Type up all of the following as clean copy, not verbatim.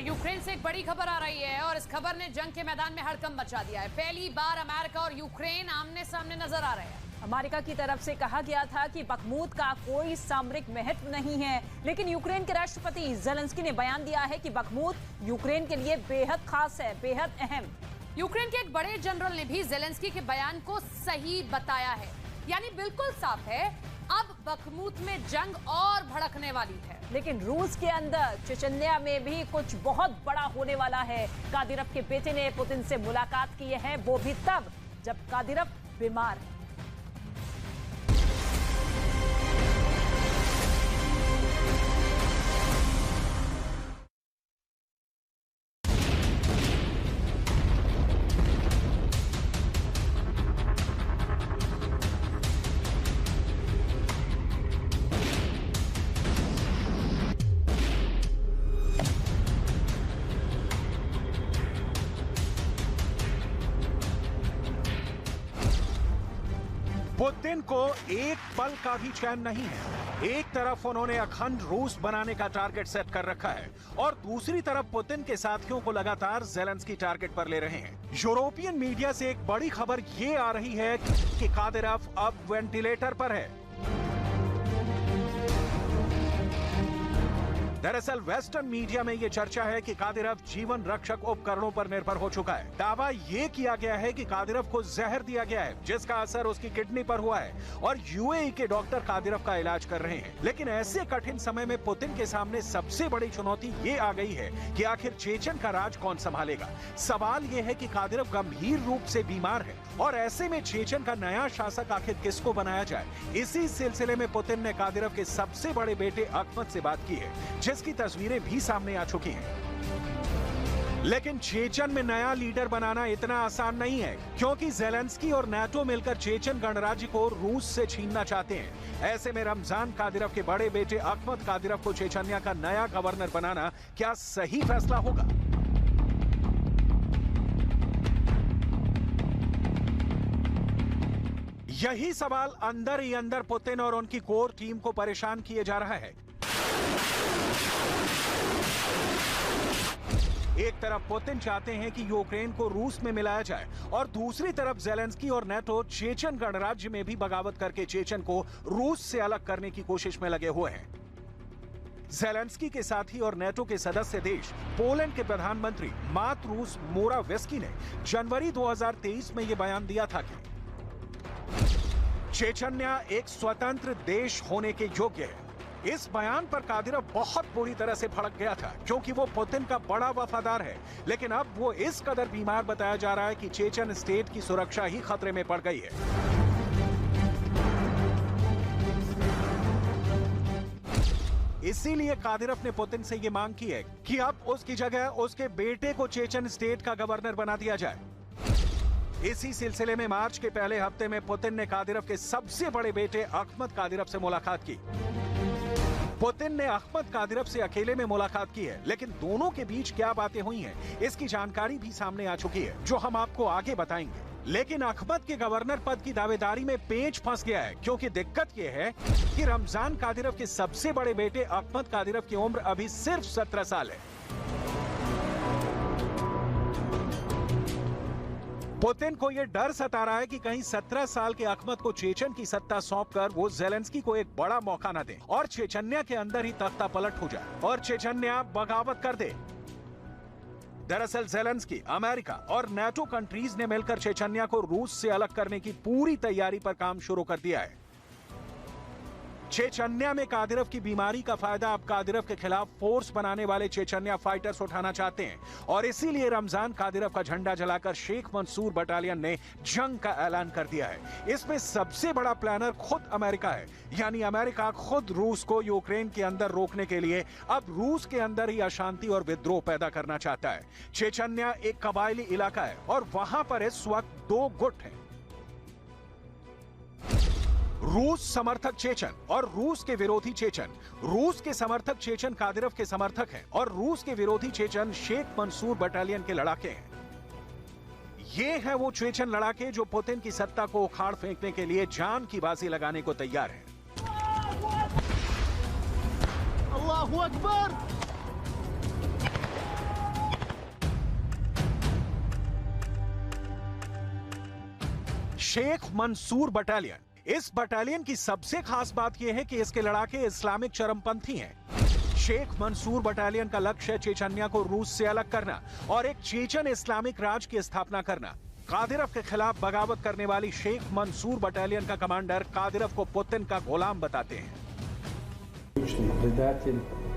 और यूक्रेन से एक बड़ी खबर आ रही है और इस खबर ने जंग के मैदान में हड़कंप मचा दिया है। पहली बार अमेरिका और यूक्रेन आमने सामने नजर आ रहे हैं। अमेरिका की तरफ से कहा गया था कि बखमूत का कोई सामरिक महत्व नहीं है, लेकिन यूक्रेन के राष्ट्रपति ज़ेलेंस्की ने बयान दिया है कि बखमूत यूक्रेन के लिए बेहद खास है, बेहद अहम। यूक्रेन के एक बड़े जनरल ने भी ज़ेलेंस्की के बयान को सही बताया है, यानी बिल्कुल साफ है अब बखमूत में जंग और भड़कने वाली है। लेकिन रूस के अंदर चेचन्या में भी कुछ बहुत बड़ा होने वाला है। कादिरव के बेटे ने पुतिन से मुलाकात की है, वो भी तब जब कादिरव बीमार है। पुतिन को एक पल का भी चैन नहीं है। एक तरफ उन्होंने अखंड रूस बनाने का टारगेट सेट कर रखा है और दूसरी तरफ पुतिन के साथियों को लगातार ज़ेलेंस्की टारगेट पर ले रहे हैं। यूरोपियन मीडिया से एक बड़ी खबर ये आ रही है कि कादिरव अब वेंटिलेटर पर है। दरअसल वेस्टर्न मीडिया में ये चर्चा है कि कादिरव जीवन रक्षक उपकरणों पर निर्भर हो चुका है। दावा ये किया गया है कि कादिरव को जहर दिया गया है, जिसका असर उसकी किडनी पर हुआ है और यूएई के डॉक्टर कादिरव का इलाज कर रहे हैं। लेकिन ऐसे कठिन समय में पुतिन के सामने सबसे बड़ी चुनौती ये आ गई है कि आखिर चेचन का राज कौन संभालेगा। सवाल ये है कि कादिरव गंभीर रूप से बीमार है और ऐसे में चेचन का नया शासक आखिर किसको बनाया जाए। इसी सिलसिले में पुतिन ने कादिरव के सबसे बड़े बेटे अखमद से बात की है, जिसकी तस्वीरें भी सामने आ चुकी हैं। लेकिन चेचन में नया लीडर बनाना इतना आसान नहीं है, क्योंकि ज़ेलेंस्की और नाटो मिलकर चेचन गणराज्य को रूस से छीनना चाहते हैं। ऐसे में रमजान कादिरव के बड़े बेटे अखमद कादिरव को चेचन्या का नया गवर्नर बनाना क्या सही फैसला होगा? यही सवाल अंदर ही अंदर पुतिन और उनकी कोर टीम को परेशान किए जा रहा है। एक तरफ पुतिन चाहते हैं कि यूक्रेन को रूस में मिलाया जाए और दूसरी तरफ ज़ेलेंस्की और नाटो चेचन गणराज्य में भी बगावत करके चेचन को रूस से अलग करने की कोशिश में लगे हुए हैं। ज़ेलेंस्की के साथी और नाटो के सदस्य देश पोलैंड के प्रधानमंत्री मातरूस मोरावेस्की ने जनवरी 2023 में यह बयान दिया था कि चेचन्या एक स्वतंत्र देश होने के योग्य है। इस बयान पर कादिरव बहुत बुरी तरह से भड़क गया था, क्योंकि वो पुतिन का बड़ा वफादार है। लेकिन अब वो इस कदर बीमार बताया जा रहा है कि चेचन स्टेट की सुरक्षा ही खतरे में पड़ गई है। इसीलिए कादिरव ने पुतिन से ये मांग की है कि अब उसकी जगह उसके बेटे को चेचन स्टेट का गवर्नर बना दिया जाए। इसी सिलसिले में मार्च के पहले हफ्ते में पुतिन ने कादिरव के सबसे बड़े बेटे अखमद कादिरव से मुलाकात की। पुतिन ने अखमद कादिरव से अकेले में मुलाकात की है, लेकिन दोनों के बीच क्या बातें हुई हैं, इसकी जानकारी भी सामने आ चुकी है, जो हम आपको आगे बताएंगे। लेकिन अखमद के गवर्नर पद की दावेदारी में पेच फंस गया है, क्योंकि दिक्कत यह है कि रमजान कादिरव के सबसे बड़े बेटे अखमद कादिरव की उम्र अभी सिर्फ 17 साल है। पुतिन को यह डर सता रहा है कि कहीं 17 साल के अखमद को चेचन की सत्ता सौंपकर वो ज़ेलेंस्की को एक बड़ा मौका न दे और चेचन्या के अंदर ही तख्ता पलट हो जाए और चेचन्या बगावत कर दे। दरअसल ज़ेलेंस्की, अमेरिका और नाटो कंट्रीज ने मिलकर चेचन्या को रूस से अलग करने की पूरी तैयारी पर काम शुरू कर दिया है। चेचन्या में कादिरव की बीमारी का फायदा अब कादिरव के खिलाफ फोर्स बनाने वाले चेचन्या फाइटर्स उठाना चाहते हैं और इसीलिए रमजान कादिरव का झंडा जलाकर शेख मंसूर बटालियन ने जंग का ऐलान कर दिया है। इसमें सबसे बड़ा प्लानर खुद अमेरिका है, यानी अमेरिका खुद रूस को यूक्रेन के अंदर रोकने के लिए अब रूस के अंदर ही अशांति और विद्रोह पैदा करना चाहता है। चेचन्या एक कबायली इलाका है और वहां पर इस वक्त 2 गुट हैं, रूस समर्थक चेचन और रूस के विरोधी चेचन। रूस के समर्थक चेचन कादिरव के समर्थक हैं और रूस के विरोधी चेचन शेख मंसूर बटालियन के लड़ाके हैं। ये हैं वो चेचन लड़ाके जो पुतिन की सत्ता को उखाड़ फेंकने के लिए जान की बाजी लगाने को तैयार हैं। अल्लाहू अकबर! शेख मंसूर बटालियन। इस बटालियन की सबसे खास बात यह है कि इसके लड़ाके इस्लामिक चरमपंथी हैं। शेख मंसूर बटालियन का लक्ष्य है चेचन्या को रूस से अलग करना और एक चेचन इस्लामिक राज की स्थापना करना। कादिरोव के खिलाफ बगावत करने वाली शेख मंसूर बटालियन का कमांडर कादिरोव को पुतिन का गुलाम बताते हैं।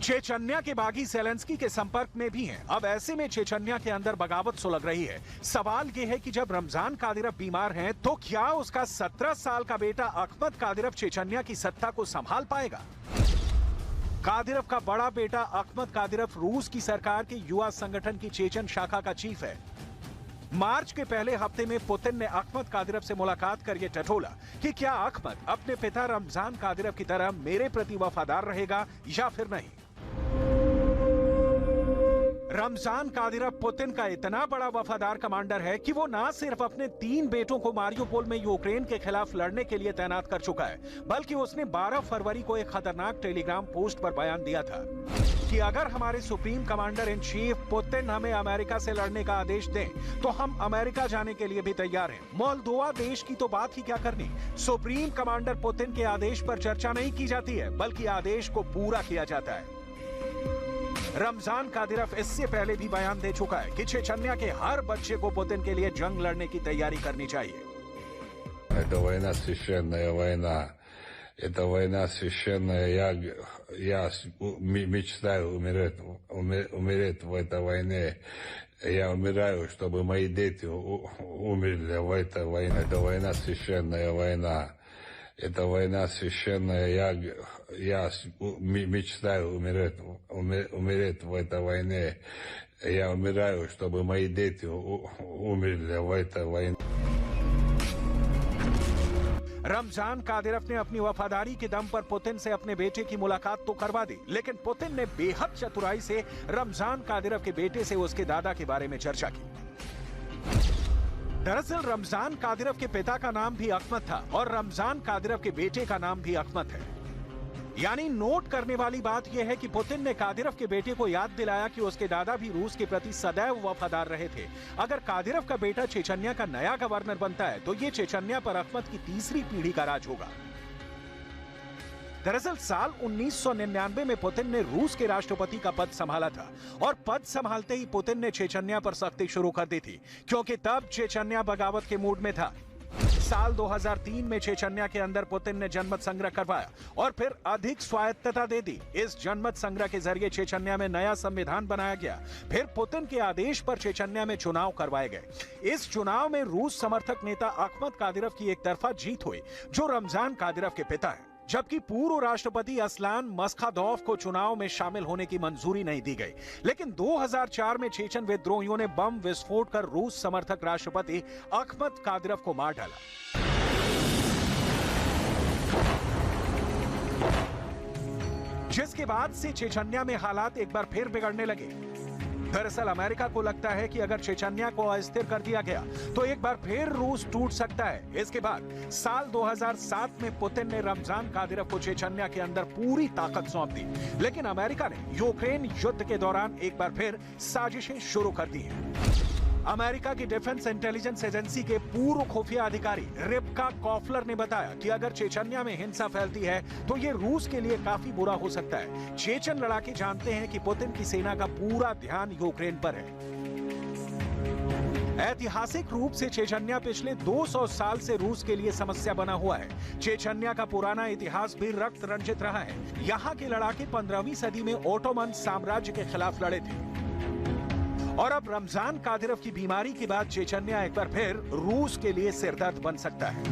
चेचन्या के बागी ज़ेलेंस्की के संपर्क में भी हैं। अब ऐसे में चेचन्या के अंदर बगावत सुलग रही है। सवाल यह है कि जब रमजान कादिरोव बीमार हैं, तो क्या उसका 17 साल का बेटा अहमद कादिरोव चेचन्या की सत्ता को संभाल पाएगा? कादिरोव का बड़ा बेटा अहमद कादिरोव रूस की सरकार के युवा संगठन की चेचन शाखा का चीफ है। मार्च के पहले हफ्ते में पुतिन ने अहमद कादिरोव से मुलाकात कर यह टटोला कि क्या अहमद अपने पिता रमजान कादिरोव की तरह मेरे प्रति वफादार रहेगा या फिर नहीं। रमजान कादिरोव पुतिन का इतना बड़ा वफादार कमांडर है कि वो ना सिर्फ अपने 3 बेटों को मारियोपोल में यूक्रेन के खिलाफ लड़ने के लिए तैनात कर चुका है, बल्कि उसने 12 फरवरी को एक खतरनाक टेलीग्राम पोस्ट पर बयान दिया था कि अगर हमारे supreme commander in chief Putin हमें अमेरिका से लड़ने का आदेश दें, तो हम अमेरिका जाने के लिए भी तैयार हैं। मोल्दोवा देश की तो बात ही क्या करनी। सुप्रीम कमांडर पुतिन के आदेश पर चर्चा नहीं की जाती है, बल्कि आदेश को पूरा किया जाता है। रमजान कादिरोव इससे पहले भी बयान दे चुका है कि चेचन्या के हर बच्चे को पुतिन के लिए जंग लड़ने की तैयारी करनी चाहिए। Это война священная война. Это война священная. Я мечтаю умереть в этой войне. Я умираю, чтобы мои дети умерли в этой войне. Это война священная война. Это война священная. Я мечтаю умереть в этой войне. Я умираю, чтобы мои дети умерли в этой войне. रमजान कादिरोव ने अपनी वफादारी के दम पर पुतिन से अपने बेटे की मुलाकात तो करवा दी, लेकिन पुतिन ने बेहद चतुराई से रमजान कादिरोव के बेटे से उसके दादा के बारे में चर्चा की। दरअसल रमजान कादिरोव के पिता का नाम भी अहमद था और रमजान कादिरोव के बेटे का नाम भी अहमद है। यानी नोट करने वाली बात यह है कि पुतिन ने कादिरोव के बेटे को याद दिलाया कि उसके दादा भी रूस के प्रति सदैव वफादार रहे थे। अगर कादिरोव का बेटा चेचन्या का नया गवर्नर बनता है, तो ये चेचन्या पर अहमद की तीसरी पीढ़ी का राज होगा। दरअसल साल 1999 में पुतिन ने रूस के राष्ट्रपति का पद संभाला था और पद संभालते ही पुतिन ने चेचन्या पर सख्ती शुरू कर दी थी, क्योंकि तब चेचन्या बगावत के मूड में था। साल 2003 में चेचन्या के अंदर पुतिन ने जनमत संग्रह करवाया और फिर अधिक स्वायत्तता दे दी। इस जनमत संग्रह के जरिए चेचन्या में नया संविधान बनाया गया। फिर पुतिन के आदेश पर चेचन्या में चुनाव करवाए गए। इस चुनाव में रूस समर्थक नेता अहमद कादिरोव की एक तरफा जीत हुई, जो रमजान कादिरोव के पिता हैं, जबकि पूर्व राष्ट्रपति असलान मस्खादोव को चुनाव में शामिल होने की मंजूरी नहीं दी गई। लेकिन 2004 में चेचन विद्रोहियों ने बम विस्फोट कर रूस समर्थक राष्ट्रपति अहमद कादिरोव को मार डाला। जिसके बाद से चेचन्या में हालात एक बार फिर बिगड़ने लगे। दरअसल अमेरिका को लगता है कि अगर चेचन्या को अस्थिर कर दिया गया तो एक बार फिर रूस टूट सकता है। इसके बाद साल 2007 में पुतिन ने रमजान कादिरोव को चेचन्या के अंदर पूरी ताकत सौंप दी, लेकिन अमेरिका ने यूक्रेन युद्ध के दौरान एक बार फिर साजिशें शुरू कर दी हैं। अमेरिका की डिफेंस इंटेलिजेंस एजेंसी के पूर्व खुफिया अधिकारी रिबका कॉफलर ने बताया कि अगर चेचन्या में हिंसा फैलती है तो ये रूस के लिए काफी बुरा हो सकता है। चेचन लड़ाके जानते हैं कि पुतिन की सेना का पूरा ध्यान यूक्रेन पर है। ऐतिहासिक रूप से चेचन्या पिछले 200 साल से रूस के लिए समस्या बना हुआ है। चेचन्या का पुराना इतिहास भी रक्त रंजित रहा है। यहाँ के लड़ाके 15वीं सदी में ओटोमन साम्राज्य के खिलाफ लड़े थे और अब रमजान कादिरोव की बीमारी के बाद चेचन्या एक बार फिर रूस के लिए सिरदर्द बन सकता है।